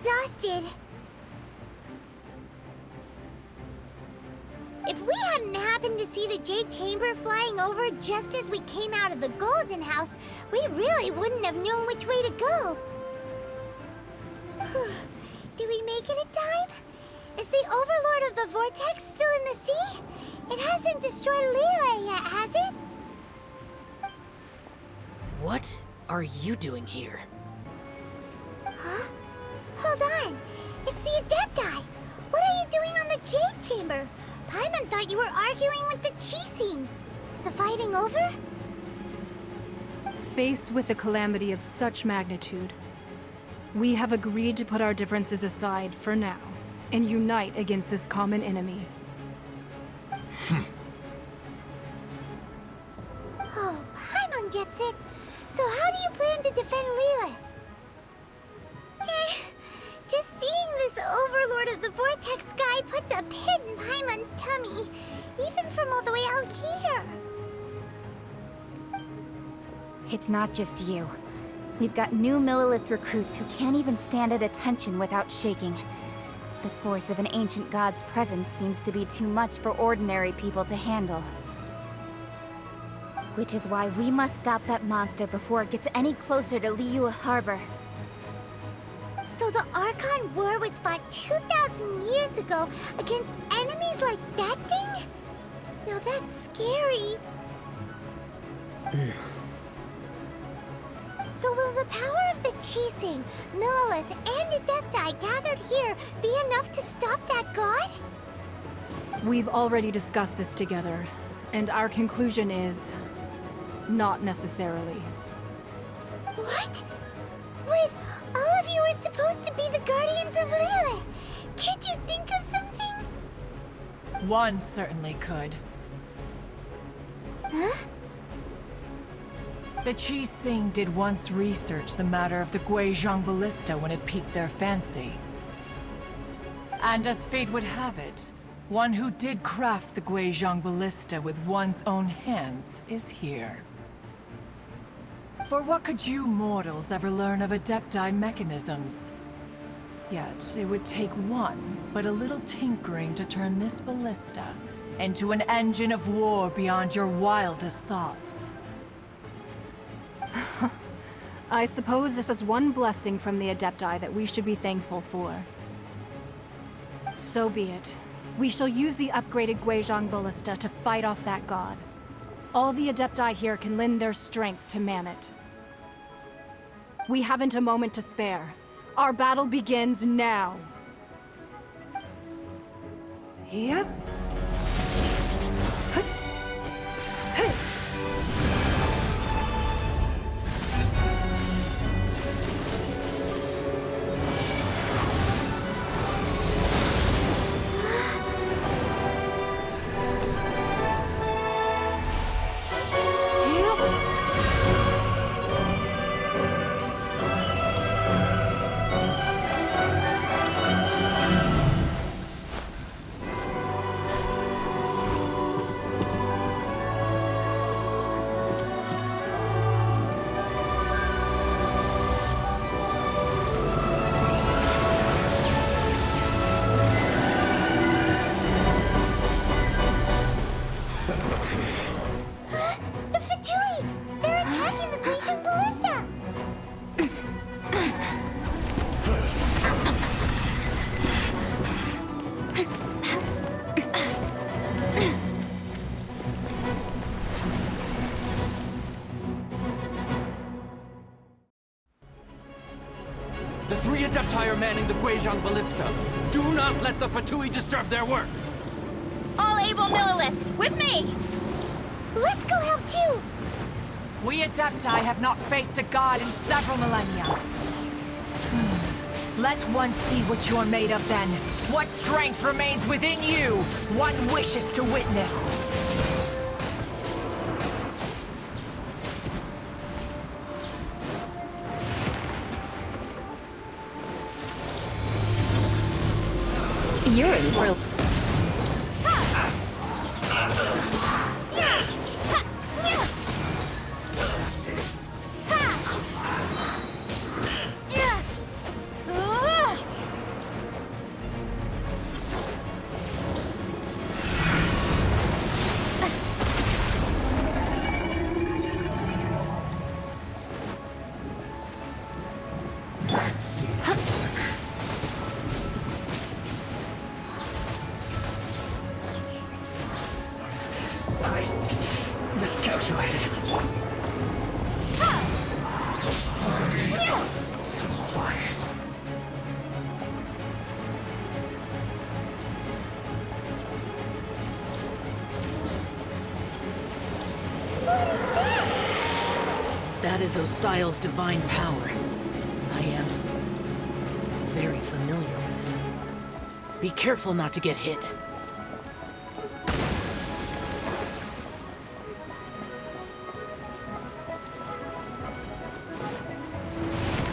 exhausted. If we hadn't happened to see the Jade Chamber flying over just as we came out of the Golden House, we really wouldn't have known which way to go. Did we make it in time? Is the Overlord of the Vortex still in the sea? It hasn't destroyed Liyue yet, has it? What are you doing here? Huh? Hold on. It's the Adepti. What are you doing on the Jade Chamber? Paimon thought you were arguing with the Chising. Is the fighting over? Faced with a calamity of such magnitude, we have agreed to put our differences aside for now and unite against this common enemy. Oh, Paimon gets it. So how do you plan to defend Liyue? Just seeing this Overlord of the Vortex guy puts a pit in Paimon's tummy, even from all the way out here. It's not just you. We've got new Millilith recruits who can't even stand at attention without shaking. The force of an ancient god's presence seems to be too much for ordinary people to handle. Which is why we must stop that monster before it gets any closer to Liyue Harbor. So the Archon War was fought 2,000 years ago against enemies like that thing? Now that's scary. So will the power of the Chising, Millilith, and Adepti gathered here be enough to stop that god? We've already discussed this together, and our conclusion is... not necessarily. What? But all of you are supposed to be the guardians of Liyue. Can't you think of something? One certainly could. Huh? The Chising did once research the matter of the Guizhong Ballista when it piqued their fancy. And as fate would have it, one who did craft the Guizhong Ballista with one's own hands is here. For what could you mortals ever learn of Adepti mechanisms? Yet, it would take one, but a little tinkering to turn this ballista into an engine of war beyond your wildest thoughts. I suppose this is one blessing from the Adepti that we should be thankful for. So be it. We shall use the upgraded Guizhong Ballista to fight off that god. All the Adepti here can lend their strength to man it. We haven't a moment to spare. Our battle begins now. Yep. The three Adepti are manning the Guizhong Ballista. Do not let the Fatui disturb their work! All able Millilith, with me! Let's go help too! We Adepti have not faced a god in several millennia. Let one see what you're made of then. What strength remains within you, one wishes to witness. You're in real... That is Osial's divine power. I am very familiar with it. Be careful not to get hit.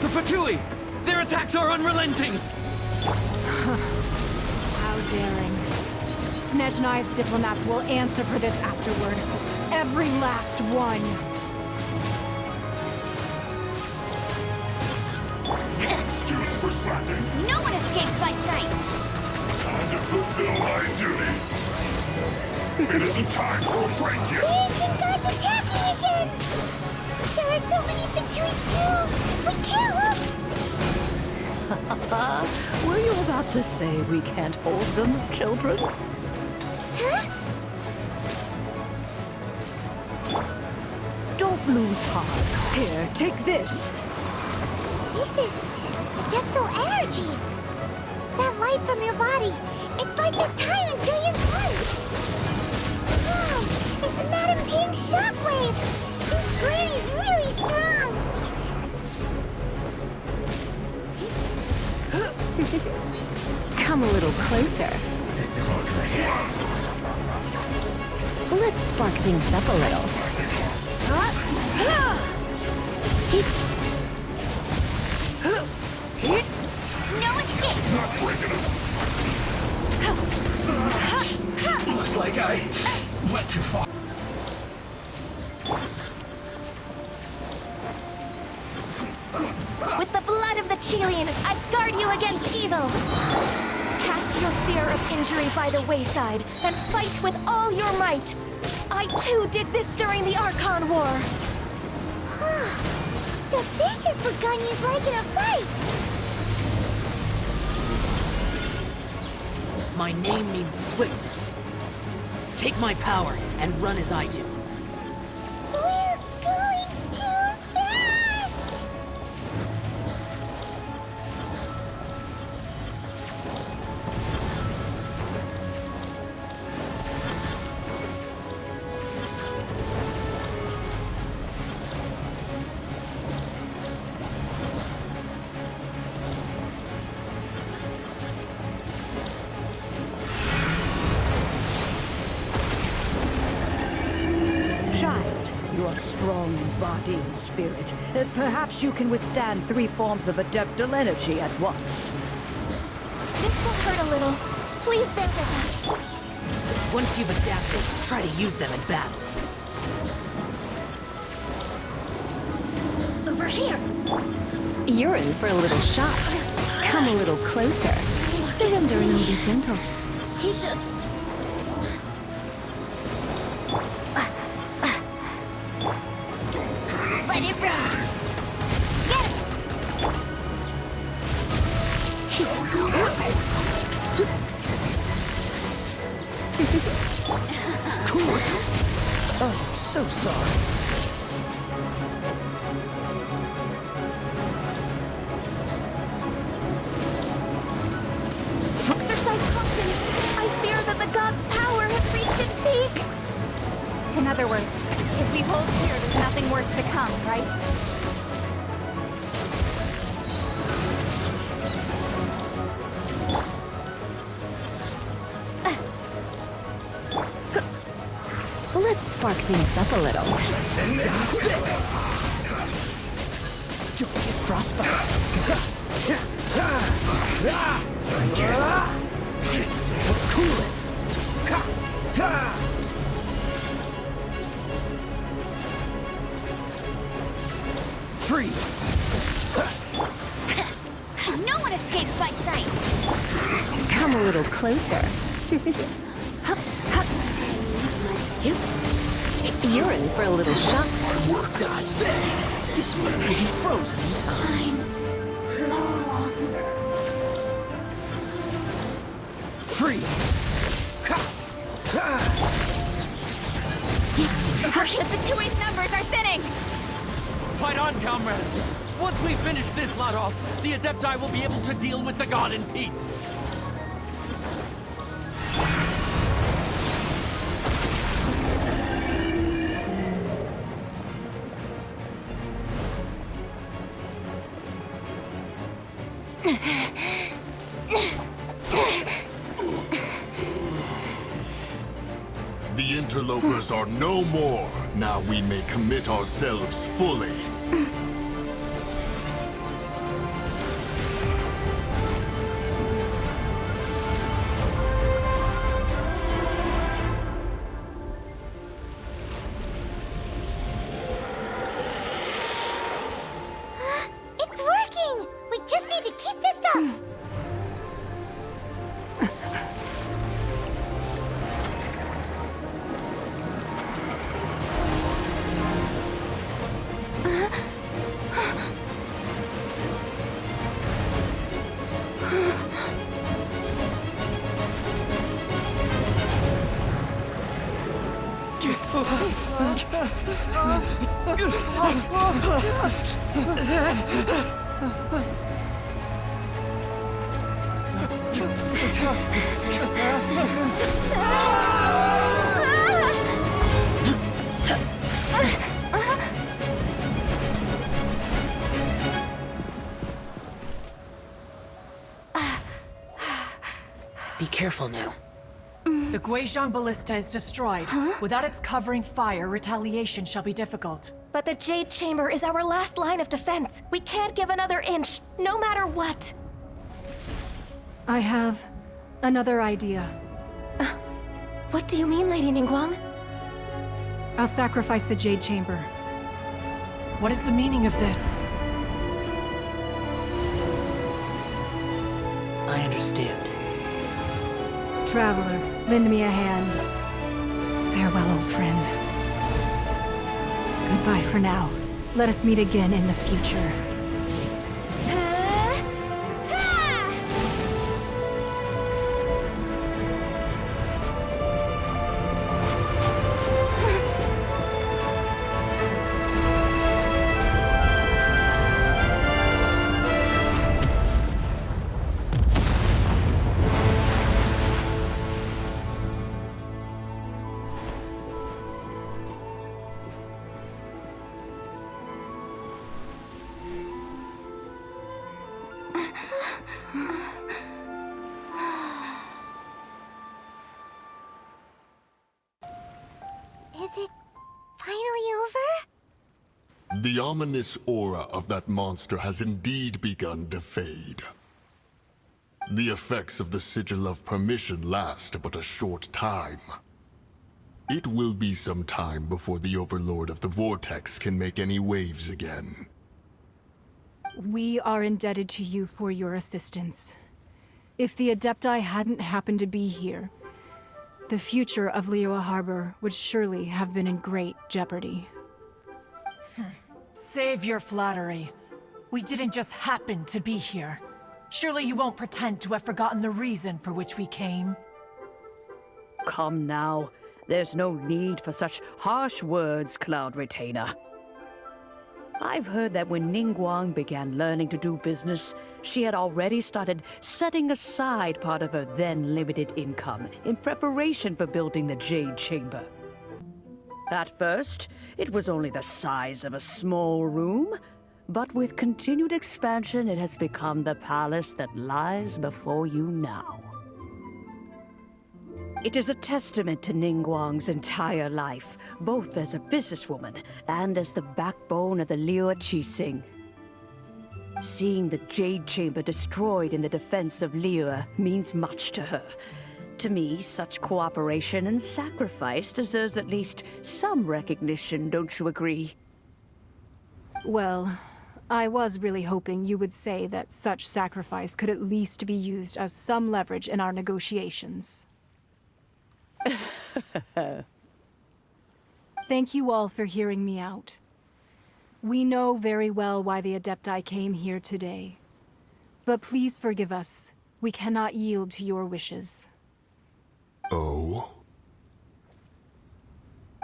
The Fatui! Their attacks are unrelenting! How daring. Snezhnai's diplomats will answer for this afterward. Every last one. Excuse for slacking. No one escapes my sights! Time to fulfill my duty. It isn't time for a break The yet. ancient god's attacking again! There are so many Fatui too! We kill them! Were you about to say we can't hold them, children? Huh? Don't lose heart. Here, take this. This is adeptal energy! That light from your body, it's like the time in Julian's heart! Wow, it's Madame Ping's shockwave! This granny's really strong! Come a little closer. This isn't good. Let's spark things up a little. No escape! Not breaking us. Looks like I went too far. With the blood of the Chilean, I guard you against evil! Cast your fear of injury by the wayside, and fight with all your might! I too did this during the Archon War! So this is what Ganyu's like in a fight! My name means swiftness. Take my power and run as I do. We're going too fast! Child, you are strong in body and spirit. Perhaps you can withstand 3 forms of adeptal energy at once. This will hurt a little. Please bear with us. Once you've adapted, try to use them in battle. Over here! You're in for a little shock. Come a little closer. Surrender and be gentle. He just... Let it run! Get Cool. Oh, so sorry. Exercise caution! I fear that the god's power has reached its peak! In other words, if we hold here, there's nothing worse to come, right? Let's spark things up a little. Dodge this! Don't get frostbite. I guess. Cool it. Freeze. No one escapes my sights! Come a little closer. You're in for a little shock. Dodge this. This way will be frozen in time. Freeze. The Fatui's numbers are thinning! Fight on, comrades! Once we finish this lot off, the Adepti will be able to deal with the god in peace. The interlopers are no more. Now we may commit ourselves fully. It's working! We just need to keep this up! Be careful now. The Guizhong Ballista is destroyed. Without its covering fire, retaliation shall be difficult. But the Jade Chamber is our last line of defense. We can't give another inch, no matter what. I have another idea. What do you mean, Lady Ningguang? I'll sacrifice the Jade Chamber. What is the meaning of this? I understand. Traveler, lend me a hand. Farewell, old friend. Goodbye for now. Let us meet again in the future. Is it finally over? The ominous aura of that monster has indeed begun to fade. The effects of the Sigil of Permission last but a short time. It will be some time before the Overlord of the Vortex can make any waves again. We are indebted to you for your assistance. If the Adepti hadn't happened to be here, the future of Liyue Harbor would surely have been in great jeopardy. Save your flattery. We didn't just happen to be here. Surely you won't pretend to have forgotten the reason for which we came. Come now. There's no need for such harsh words, Cloud Retainer. I've heard that when Ningguang began learning to do business, she had already started setting aside part of her then limited income in preparation for building the Jade Chamber. At first, it was only the size of a small room, but with continued expansion, it has become the palace that lies before you now. It is a testament to Ningguang's entire life, both as a businesswoman and as the backbone of the Liyue Qixing. Seeing the Jade Chamber destroyed in the defense of Liyue means much to her. To me, such cooperation and sacrifice deserves at least some recognition, don't you agree? Well, I was really hoping you would say that such sacrifice could at least be used as some leverage in our negotiations. Thank you all for hearing me out. We know very well why the Adepti came here today. But please forgive us. We cannot yield to your wishes. Oh?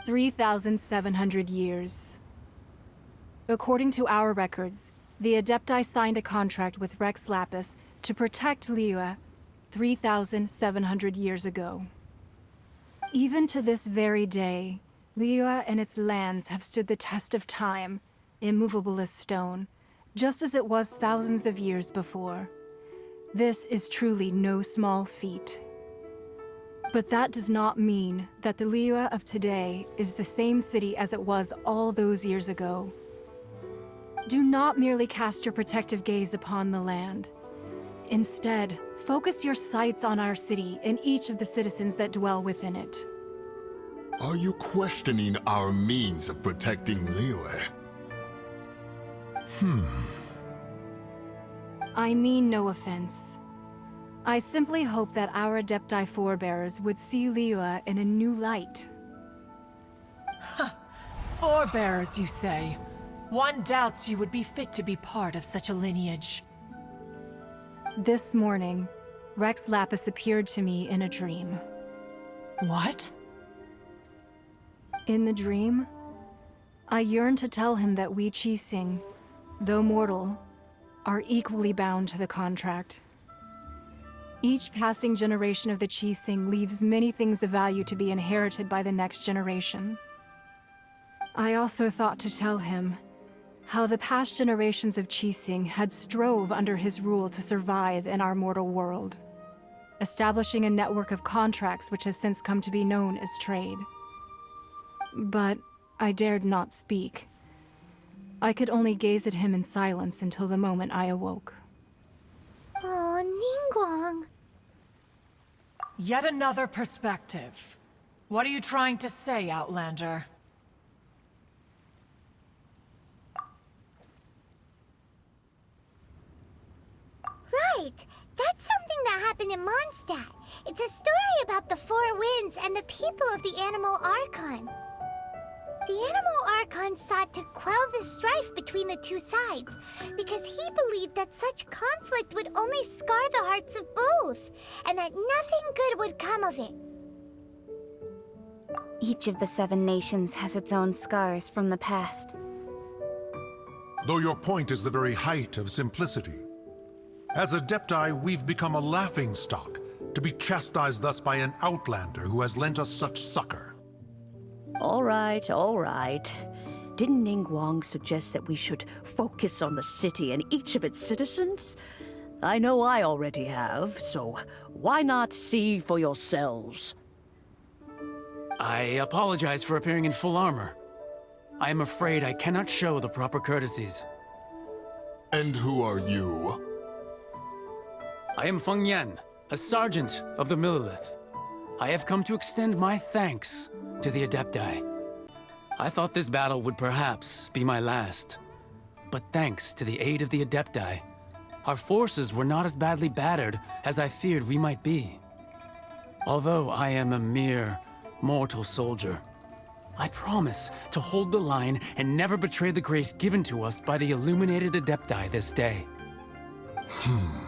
3,700 years. According to our records, the Adepti signed a contract with Rex Lapis to protect Liyue 3,700 years ago. Even to this very day, Liyue and its lands have stood the test of time, immovable as stone, just as it was thousands of years before. This is truly no small feat. But that does not mean that the Liyue of today is the same city as it was all those years ago. Do not merely cast your protective gaze upon the land. Instead, focus your sights on our city and each of the citizens that dwell within it. Are you questioning our means of protecting Liyue? I mean no offense. I simply hope that our Adepti forebears would see Liyue in a new light. Forebears, you say? One doubts you would be fit to be part of such a lineage. This morning, Rex Lapis appeared to me in a dream. What? In the dream, I yearned to tell him that we Qixing, though mortal, are equally bound to the contract. Each passing generation of the Qixing leaves many things of value to be inherited by the next generation. I also thought to tell him how the past generations of Qixing had strove under his rule to survive in our mortal world, establishing a network of contracts which has since come to be known as trade. But I dared not speak. I could only gaze at him in silence until the moment I awoke. Oh, Ningguang. Yet another perspective. What are you trying to say, Outlander? Right! That's something that happened in Mondstadt. It's a story about the Four Winds and the people of the Animal Archon. The Animal Archon sought to quell the strife between the two sides, because he believed that such conflict would only scar the hearts of both, and that nothing good would come of it. Each of the 7 nations has its own scars from the past. Though your point is the very height of simplicity. As Adepti, we've become a laughingstock, to be chastised thus by an outlander who has lent us such succor. All right, all right. Didn't Ningguang suggest that we should focus on the city and each of its citizens? I know I already have, so why not see for yourselves? I apologize for appearing in full armor. I am afraid I cannot show the proper courtesies. And who are you? I am Feng Yan, a sergeant of the Millelith. I have come to extend my thanks to the Adepti. I thought this battle would perhaps be my last. But thanks to the aid of the Adepti, our forces were not as badly battered as I feared we might be. Although I am a mere mortal soldier, I promise to hold the line and never betray the grace given to us by the illuminated Adepti this day. Huh?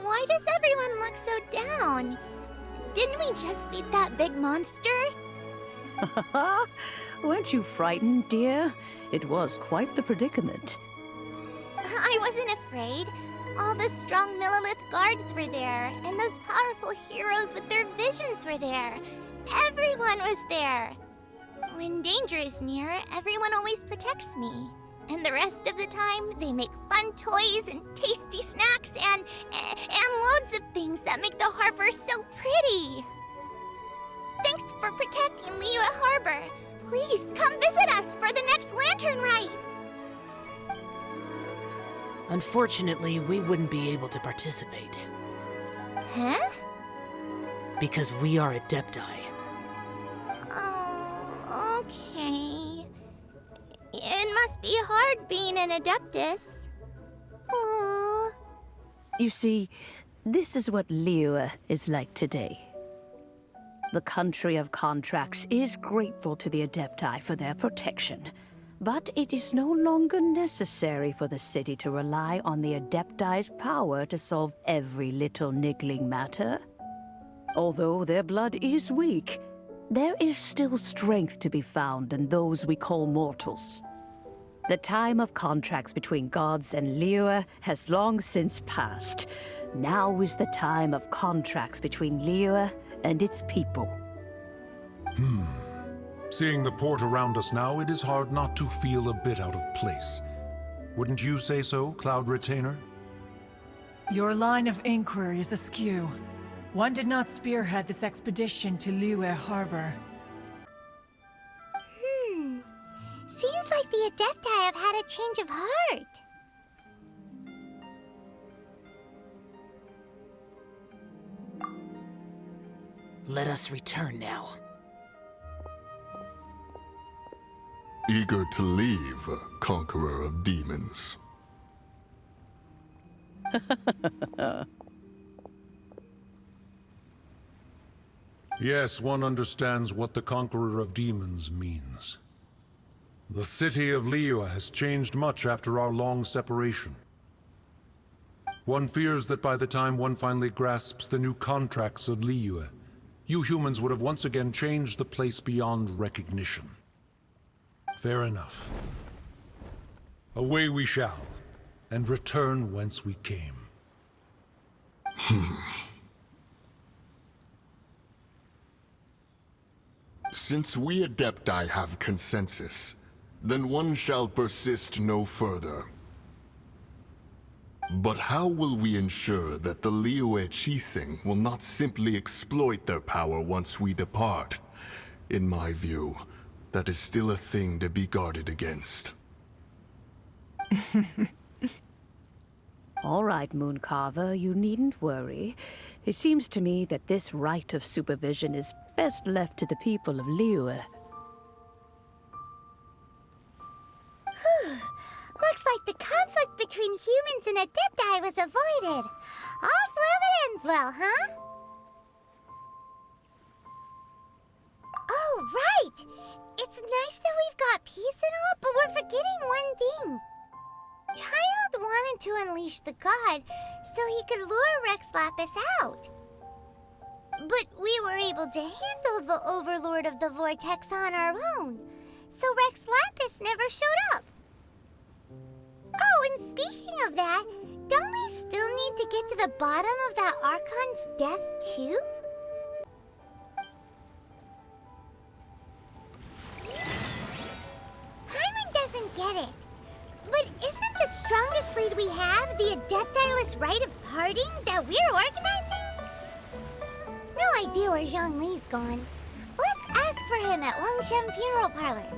Why does everyone look so down? Didn't we just beat that big monster? Weren't you frightened, dear? It was quite the predicament. I wasn't afraid. All the strong Millelith guards were there, and those powerful heroes with their visions were there. Everyone was there. When danger is near, everyone always protects me. And the rest of the time, they make fun toys and tasty snacks and loads of things that make the harbor so pretty. Thanks for protecting Liyue Harbor. Please come visit us for the next lantern rite. Unfortunately, we wouldn't be able to participate. Huh? Because we are Adepti. Oh, okay. It must be hard being an Adeptus. Aww. You see, this is what Liyue is like today. The country of contracts is grateful to the Adepti for their protection, but it is no longer necessary for the city to rely on the Adepti's power to solve every little niggling matter. Although their blood is weak, there is still strength to be found in those we call mortals. The time of contracts between gods and Liyue has long since passed. Now is the time of contracts between Liyue and its people. Seeing the port around us now, it is hard not to feel a bit out of place. Wouldn't you say so, Cloud Retainer? Your line of inquiry is askew. One did not spearhead this expedition to Liyue Harbor. Seems like the Adepti have had a change of heart. Let us return now. Eager to leave, Conqueror of Demons. Yes, one understands what the Conqueror of Demons means. The city of Liyue has changed much after our long separation. One fears that by the time one finally grasps the new contracts of Liyue, you humans would have once again changed the place beyond recognition. Fair enough. Away we shall, and return whence we came. Since we Adepti have consensus, then one shall persist no further. But how will we ensure that the Liyue Qixing will not simply exploit their power once we depart? In my view, that is still a thing to be guarded against. All right, Mooncarver, you needn't worry. It seems to me that this right of supervision is best left to the people of Liyue. Looks like the conflict between humans and Adepti was avoided. All's well that ends well, huh? Oh, right! It's nice that we've got peace and all, but we're forgetting one thing. Child wanted to unleash the god so he could lure Rex Lapis out. But we were able to handle the Overlord of the Vortex on our own, so Rex Lapis never showed up. Oh, and speaking of that, don't we still need to get to the bottom of that Archon's death, too? Paimon doesn't get it. But isn't the strongest lead we have the Adepti-less rite of parting that we're organizing? No idea where Zhongli's gone. Let's ask for him at Wangshen Funeral Parlor.